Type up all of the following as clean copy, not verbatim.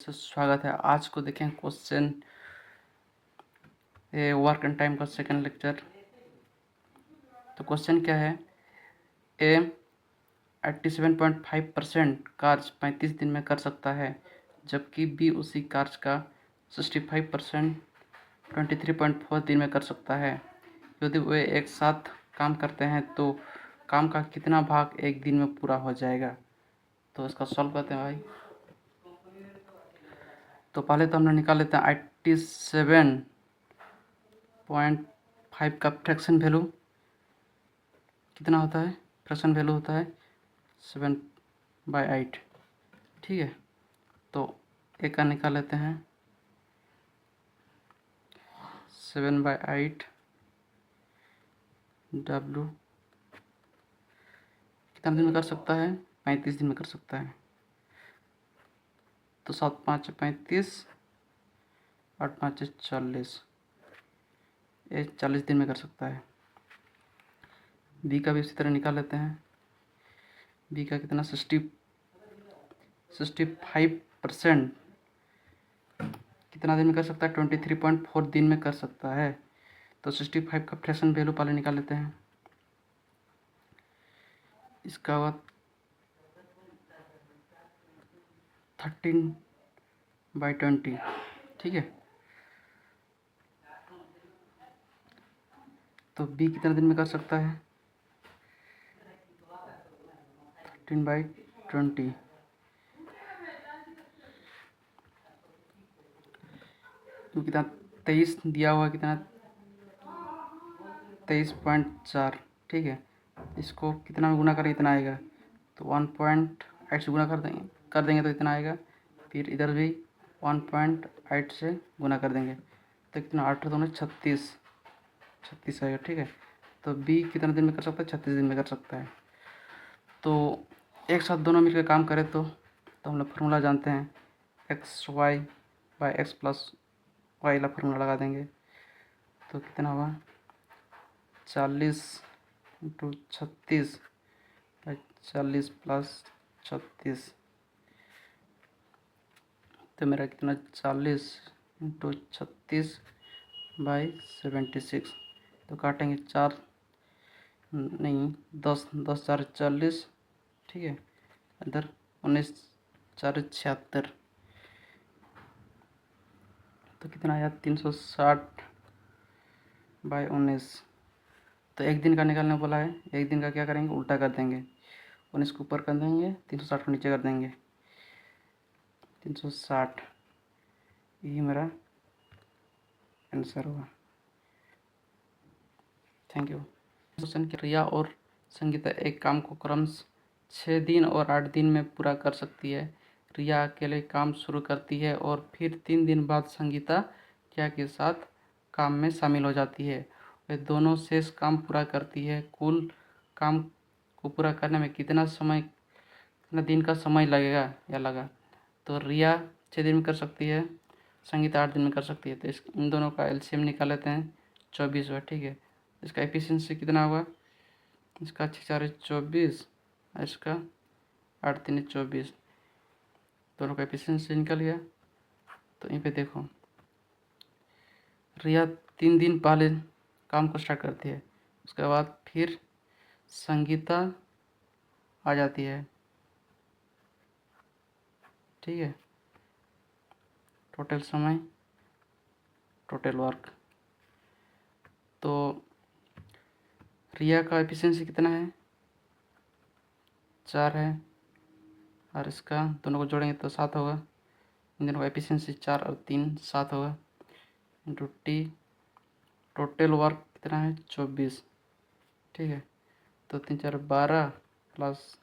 से स्वागत है। आज को देखें क्वेश्चन वर्क एंड टाइम का सेकंड लेक्चर। तो क्वेश्चन क्या है, ए 87.5% कार्य 35 दिन में कर सकता है, जबकि बी उसी कार्य का 65% 23.4 दिन में कर सकता है। यदि वे एक साथ काम करते हैं तो काम का कितना भाग एक दिन में पूरा हो जाएगा। तो इसका सॉल्व करते हैं भाई। तो पहले तो हम लोग निकाल लेते हैं 87.5 का फ्रैक्शन वैल्यू कितना होता है। फ्रैक्शन वैल्यू होता है 7/8। ठीक है, तो ए का निकाल लेते हैं 7/8 W कितना दिन में कर सकता है, 35 दिन में कर सकता है। तो 7 5 35, 8 5 40, ये 40 दिन में कर सकता है। बी का भी इसी तरह निकाल लेते हैं। बी का कितना 65% कितना दिन में कर सकता है, 23.4 दिन में कर सकता है। तो 65 का फ्रैक्शन वैल्यू पहले निकाल लेते हैं। इसका हुआ 13/20। ठीक है, तो बी कितना दिन में कर सकता है, 13/20। तो कितना 23 दिया हुआ, कितना 23.4। ठीक है, इसको कितना में गुना करें इतना आएगा। तो 1.8 से गुना कर देंगे तो इतना आएगा। फिर इधर भी 1.8 से गुना कर देंगे तो कितना 8 दोनों 36 आएगा। ठीक है, तो बी कितना दिन में कर सकता है, 36 दिन में कर सकता है। तो एक साथ दोनों मिलकर काम करें तो हम लोग फार्मूला जानते हैं, XY/X+Y वाला फार्मूला लगा देंगे। तो कितना हुआ 40 × 36/40 + 36। तो मेरा कितना 40 × 36/76। तो काटेंगे 4 नहीं 10 10 4 40। ठीक है, इधर 19 4 76। तो कितना आया 360/19। तो एक दिन का निकालने बोला है। एक दिन का क्या करेंगे, उल्टा कर देंगे। 19 को ऊपर कर देंगे, 360 को नीचे कर देंगे, 360। ये मेरा आंसर हुआ। Thank you. क्वेश्चन की रिया और संगीता एक काम को क्रम 6 दिन और 8 दिन में पूरा कर सकती है। रिया अकेले काम शुरू करती है और फिर 3 दिन बाद संगीता रिया के साथ काम में शामिल हो जाती है। वे दोनों शेष काम पूरा करती है। कुल काम को पूरा करने में कितना दिन का समय लगेगा या लगा। तो रिया 6 दिन में कर सकती है, संगीता 8 दिन में कर सकती है। तो इन दोनों का एलसीएम निकाल लेते हैं, 24 हुआ। ठीक है, इसका एफिशिएंसी कितना हुआ, इसका 6 4 24, इसका 8 3 24। दोनों का एफिशिएंसी निकल गया। तो यहीं पे देखो, रिया 3 दिन पहले काम को स्टार्ट करती है, उसके बाद फिर संगीता आ जाती है। ठीक है, टोटल समय, टोटल वर्क। तो रिया का एफिशिएंसी कितना है, 4 है, और इसका दोनों को जोड़ेंगे तो 7 होगा। इन दोनों का एफिशिएंसी 4 और 3 7 होगा, इंटू टी। टोटल वर्क कितना है 24। ठीक है, तो 3 4 12 प्लस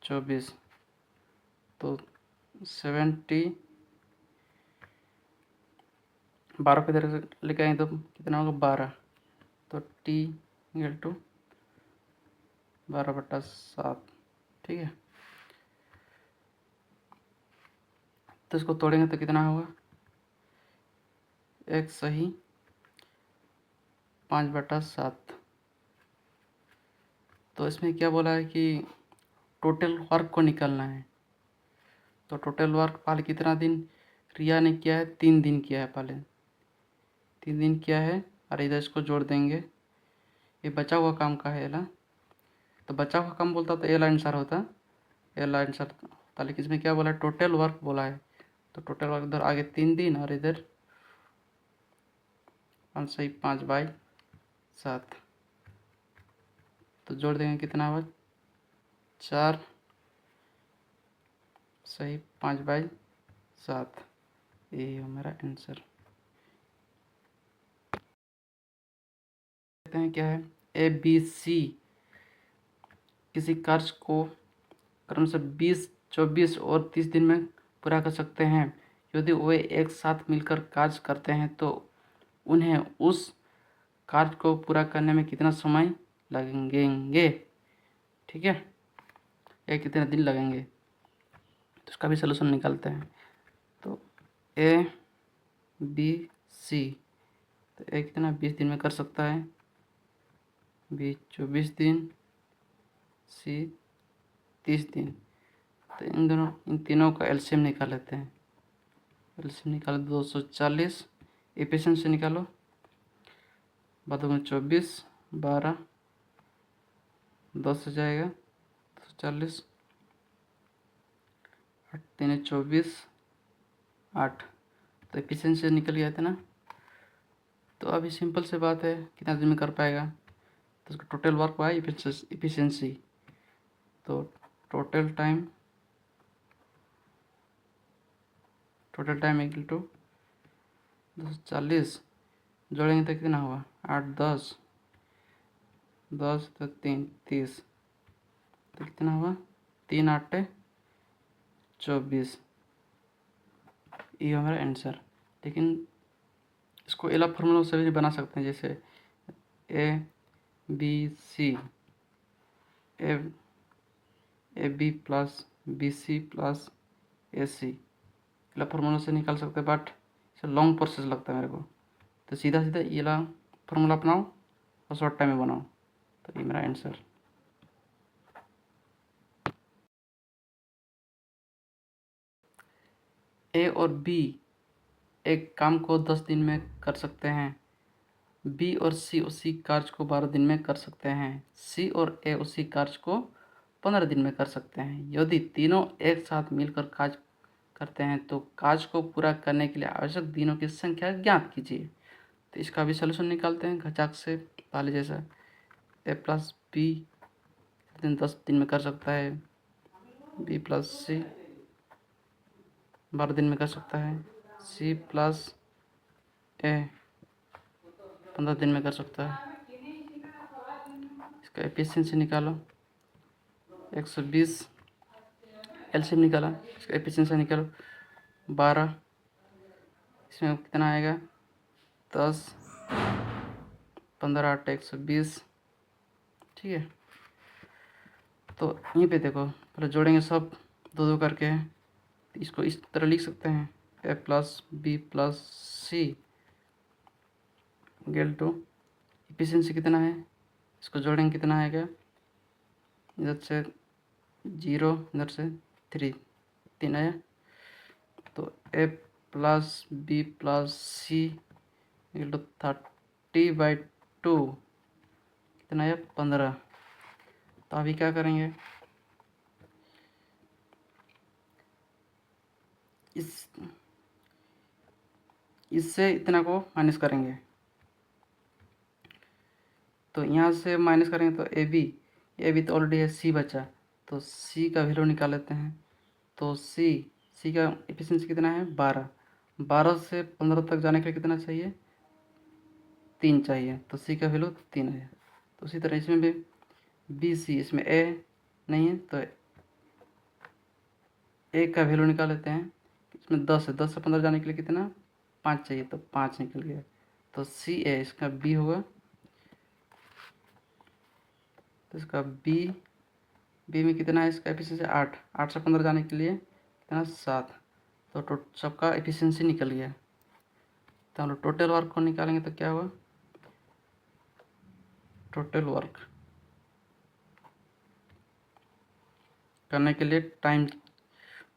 24, तो 70। 12 को इधर लेके आएंगे तो कितना होगा 12। तो टी इक्वल टू 12/7। ठीक है, तो इसको तोड़ेंगे तो कितना होगा, एक सही 5/7। तो इसमें क्या बोला है कि टोटल वर्क को निकालना है। तो टोटल वर्क पहले कितना दिन रिया ने किया है, 3 दिन किया है, पहले 3 दिन किया है और इधर इसको जोड़ देंगे। ये बचा हुआ काम का है ना, तो बचा हुआ काम बोलता तो एल आंसर होता, एल आंसर होता, लेकिन इसमें क्या बोला है, टोटल वर्क बोला है। तो टोटल वर्क इधर आगे 3 दिन और इधर 5 सही 5/7, तो जोड़ देंगे कितना हुआ, 4 सही 5/7। यही है मेरा आंसर। कहते हैं क्या है, ABC किसी कार्य को क्रम से 20, 24 और 30 दिन में पूरा कर सकते हैं। यदि वे एक साथ मिलकर कार्य करते हैं तो उन्हें उस कार्य को पूरा करने में कितना समय लगेंगे। ठीक है, या कितने दिन लगेंगे, तो इसका भी सलूशन निकालते हैं। तो ABC, तो ए कितना 20 दिन में कर सकता है, B 24 दिन, C 30 दिन। तो इन तीनों का एलसीएम निकाल लेते हैं। एलसीएम निकालो 240, एफिशिएंसी निकालो, बाद में 24, 12, 10 हो जाएगा 240, 8 3 24, 8, तो एफिशिएंसी निकल गया था ना। तो अभी सिंपल से बात है, कितना दिन में कर पाएगा, तो उसका टोटल वर्क हुआ एफिशिएंसी। तो टोटल टाइम इक्वल टू 240, जोड़ेंगे तो कितना हुआ, 8 10 10 तो 3 30, तो कितना हुआ 3 8 24। ये हमारा आंसर। लेकिन इसको एल फार्मूला से भी बना सकते हैं, जैसे ABC AB plus BC plus AC, L formula से निकाल सकते हैं, बट इसे लॉन्ग प्रोसेस लगता है मेरे को। तो सीधा सीधा ये ला फार्मूला अपनाओ और शॉर्ट टाइम में बनाओ। तो ये मेरा आंसर। A और B एक काम को 10 दिन में कर सकते हैं। B और C उसी कार्य को 12 दिन में कर सकते हैं। C और A उसी कार्य को 15 दिन में कर सकते हैं। यदि तीनों एक साथ मिलकर कार्य करते हैं तो कार्य को पूरा करने के लिए आवश्यक दिनों की संख्या ज्ञात कीजिए। तो इसका भी सलूशन निकालते हैं घचाक से, पहले जैसा A प्लस B 10 दिन में कर सकता है, B प्लस C 12 दिन में कर सकता है, C प्लस A 15 दिन में कर सकता है। इसका एफिशिएंसी निकालो, 120, एलसीएम निकाला, इसका एफिशिएंसी निकालो 12, इसमें कितना आएगा 10 15 8 120। ठीक है, तो यहीं पे देखो, पहले जोड़ेंगे सब दो दो करके, इसको इस तरह लिख सकते हैं, A plus B plus C equal to efficiency कितना है, इसको जोड़ेंगे कितना आएगा, इधर से 0 इधर से 3 आया, तो A plus B plus C equal to 30/2 कितना है 15। तो अभी क्या करेंगे, इससे इतना को माइनस करेंगे, तो यहाँ से माइनस करेंगे तो ए बी तो ऑलरेडी है, सी बचा, तो सी का वैल्यू निकाल लेते हैं। तो सी का एफिशिएंसी कितना है 12, 12 से 15 तक जाने के लिए कितना चाहिए 3 चाहिए, तो सी का वैल्यू 3 है। तो उसी तरह इसमें भी बी सी, इसमें ए नहीं है तो ए का वैल्यू निकाल लेते हैं। इसमें 10 है, 10 से 15 जाने के लिए कितना 5 चाहिए, तो 5 निकल गया, तो सी ए इसका बी होगा। तो इसका बी में कितना है, इसका एफिशिएंसी 8, 8 से 15 जाने के लिए कितना 7, तो सबका एफिशिएंसी निकल गया। तो हम लोग टोटल वर्क को निकालेंगे तो क्या हुआ, टोटल वर्क करने के लिए टाइम,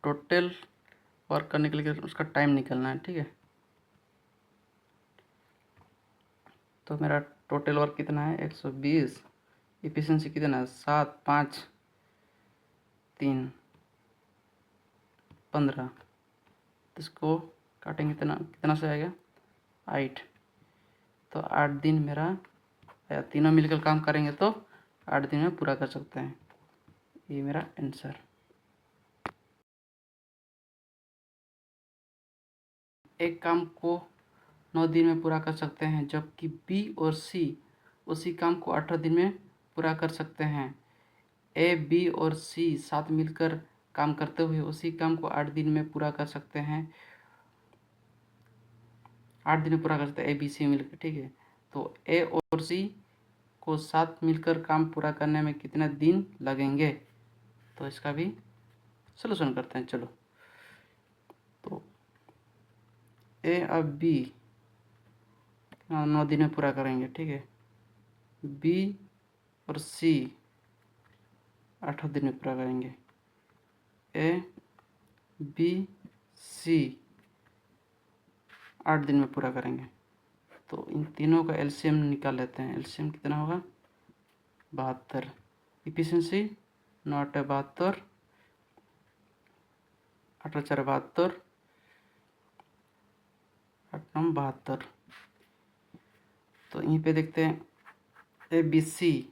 टोटल वर्क करने के लिए उसका टाइम निकलना है, ठीक है। तो मेरा टोटल वर्क कितना है 120, इफिशिएंसी कितना है 7, 5, 3, 15, तो इसको काटेंगे कितना कितना से आएगा 8। तो 8 दिन मेरा, या तीनों मिलकर काम करेंगे तो 8 दिन में पूरा कर सकते हैं। ये मेरा आंसर। एक काम को 9 दिन में पूरा कर सकते हैं, जबकि बी और सी उसी काम को 18 दिन में पूरा कर सकते हैं। ए, बी और सी साथ मिलकर काम करते हुए उसी काम को 8 दिन में पूरा कर सकते हैं। 8 दिन में पूरा कर सकते हैं ए, बी, सी मिलकर, ठीक है। तो ए और सी को साथ मिलकर काम पूरा करने में कितने दिन लगेंगे, तो इसका भी सलूशन करते हैं। चलो, तो ए और बी 9 दिन में पूरा करेंगे, ठीक है। बी और सी 8 दिन में पूरा करेंगे। ए, बी, सी 8 दिन में पूरा करेंगे। तो इन तीनों का एलसीएम निकाल लेते हैं। एलसीएम कितना होगा 72। इफिशिएंसी 9 8 72, 8 4 72, 8 9 72। तो यहीं पे देखते हैं ए, बी, सी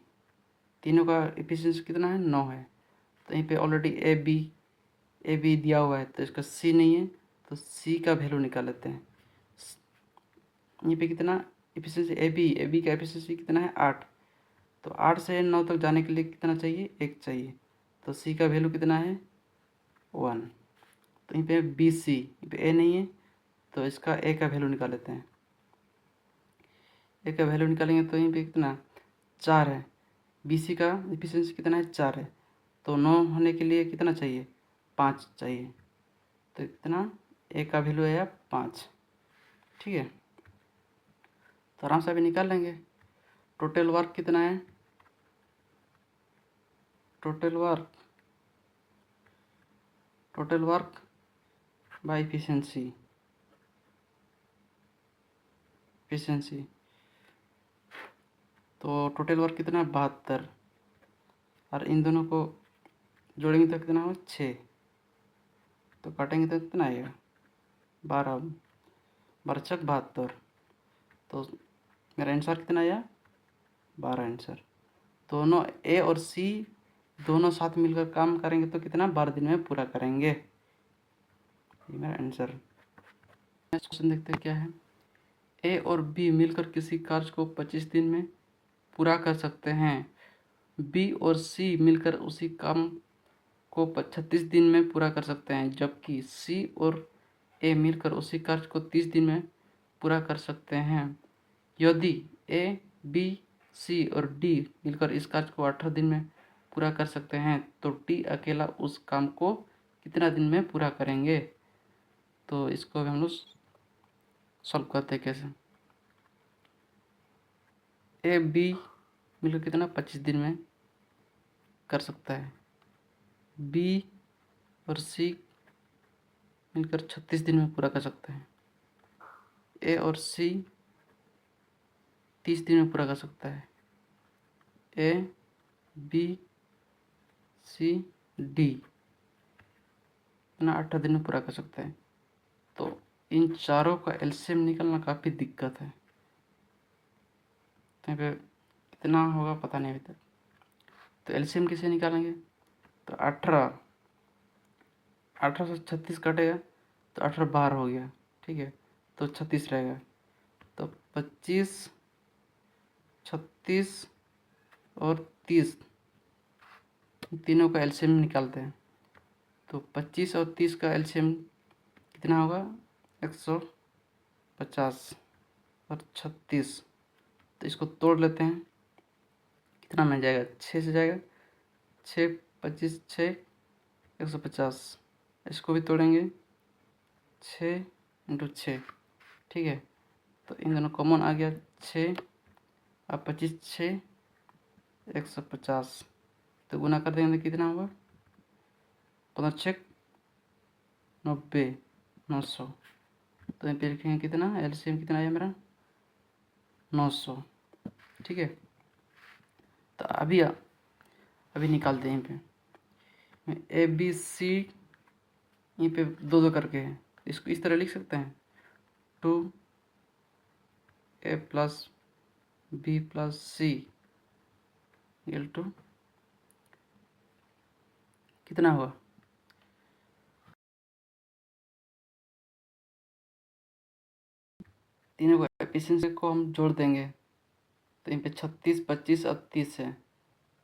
तीनों का इफिशिएंसी कितना है 9 है। तो यहीं पे ऑलरेडी ए बी दिया हुआ है, तो इसका सी नहीं है, तो सी का वैल्यू निकाल लेते हैं। यहीं पे कितना इफिशिएंसी ए बी का इफिशिएंसी कितना है 8। तो 8 से 9 तक जाने के लिए कितना चाहिए 1 चाहिए। तो सी का वैल्यू कितना है 1। तो यहीं पे बी सी, यहीं पे ए नहीं है, तो इसका ए का वैल्यू निकाल लेते हैं। ए का वैल्यू निकालेंगे तो यहीं पे कितना 4 है। बी सी का इफिशिएंसी कितना है 4 है। तो 9 होने के लिए कितना चाहिए 5 चाहिए। तो कितना ए का वैल्यू है 5, ठीक है। तो आराम से अभी निकाल लेंगे। टोटल वर्क कितना है, टोटल वर्क बाय इफिशिएंसी, तो टोटल वर्क कितना है 72, और इन दोनों को जोड़ेंगे तो कितना हो 6। तो काटेंगे तो कितना आएगा 12, 12 छक 72। तो मेरा आंसर कितना आया 12 आंसर। दोनों ए और सी दोनों साथ मिलकर काम करेंगे तो कितना 12 दिन में पूरा करेंगे। ये मेरा आंसर। नेक्स्ट क्वेश्चन देखते हैं क्या है। ए और बी मिलकर किसी कार्य को 25 दिन में पूरा कर सकते हैं। बी और सी मिलकर उसी काम को 36 दिन में पूरा कर सकते हैं, जबकि सी और ए मिलकर उसी कार्य को 30 दिन में पूरा कर सकते हैं। यदि ए, बी, सी और डी मिलकर इस कार्य को 18 दिन में पूरा कर सकते हैं, तो डी अकेला उस काम को कितना दिन में पूरा करेंगे। तो इसको हम लोग सॉल्व करते हैं कैसे। ए, बी मिलकर कितना 25 दिन में कर सकता है। बी और सी मिलकर 36 दिन में पूरा कर सकते हैं। ए और सी 30 दिन में पूरा कर सकता है। ए, बी, सी, डी ना 18 दिन में पूरा कर सकते हैं। तो इन चारों का एलसीएम निकालना काफ़ी दिक्कत है। तो यहाँ पे कितना होगा पता नहीं अभी तक। तो एलसीएम कैसे निकालेंगे। तो 18 से 36 कटेगा तो 18 12 हो गया, ठीक है। तो 36 रहेगा। तो 25, 36 और 30 तीनों का एलसीएम निकालते हैं। तो 25 और 30 का एलसीएम कितना होगा 150 और 36। तो इसको तोड़ लेते हैं, कितना मिल जाएगा 6 से जाएगा 6, 25, 6, 150। इसको भी तोड़ेंगे 6 इंटू 6, ठीक है। तो इन दोनों कॉमन आ गया 6 और 25, 6, 150। तो गुना कर देंगे तो कितना होगा 15 90 900। तो यहाँ पे लिखेंगे कितना, एलसीएम कितना आया मेरा 900। ठीक है, तो अभी निकालते हैं यहाँ पे ABC, यहाँ पे 2 2 करके है, इसको इस तरह लिख सकते हैं 2A + B + C equal to कितना हुआ, तीनों को एफिशिएंसी को हम जोड़ देंगे तो यहाँ पे 36 25 और 30 है,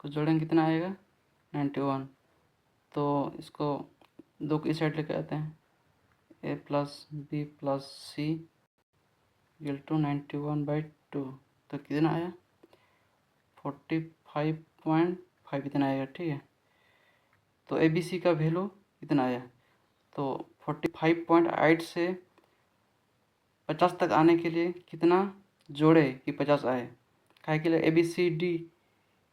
को जोड़ेंगे कितना आएगा 91। तो इसको 2 की साइड लेके आते हैं, A + B + C equal to 91/2। तो कितना आया 45.5 इतना आएगा। ठीक है, तो ABC का वैल्यू कितना आया, तो 45.8 से 50 तक आने के लिए कितना जोड़े कि 50 आए। काहे के लिए ABCD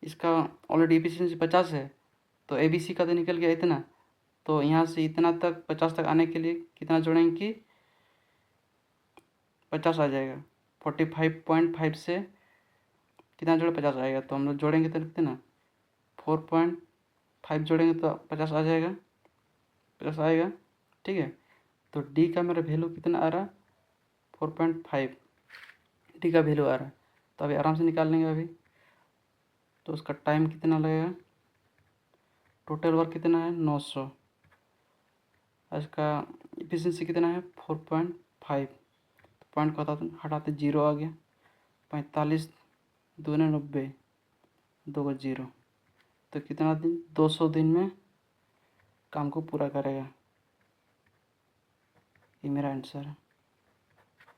इसका ऑलरेडी एफिशिएंसी 50 है, तो ABC का तो निकल गया इतना, तो यहाँ से इतना तक 50 तक आने के लिए कितना जोड़ेंगे कि 50 आ जाएगा। 45.5 से कितना जोड़े 50 आएगा, तो हम लोग जोड़ेंगे तो कितना 4.5 जोड़ेंगे तो 50 आ जाएगा, 50 आएगा। ठीक है, तो D का मेरा वैल्यू कितना आ रहा 4.5 डी का वैल्यू आ रहा है, तो अभी आराम से निकाल लेंगे अभी। तो उसका टाइम कितना लगेगा, टोटल वर्क कितना है 900, इसका एफिशिएंसी कितना है 4.5, पॉइंट को हटाते 0 आ गया, 45 दूने 90 2 को 0, तो कितना दिन 200 दिन में काम को पूरा करेगा। ये मेरा आंसर है।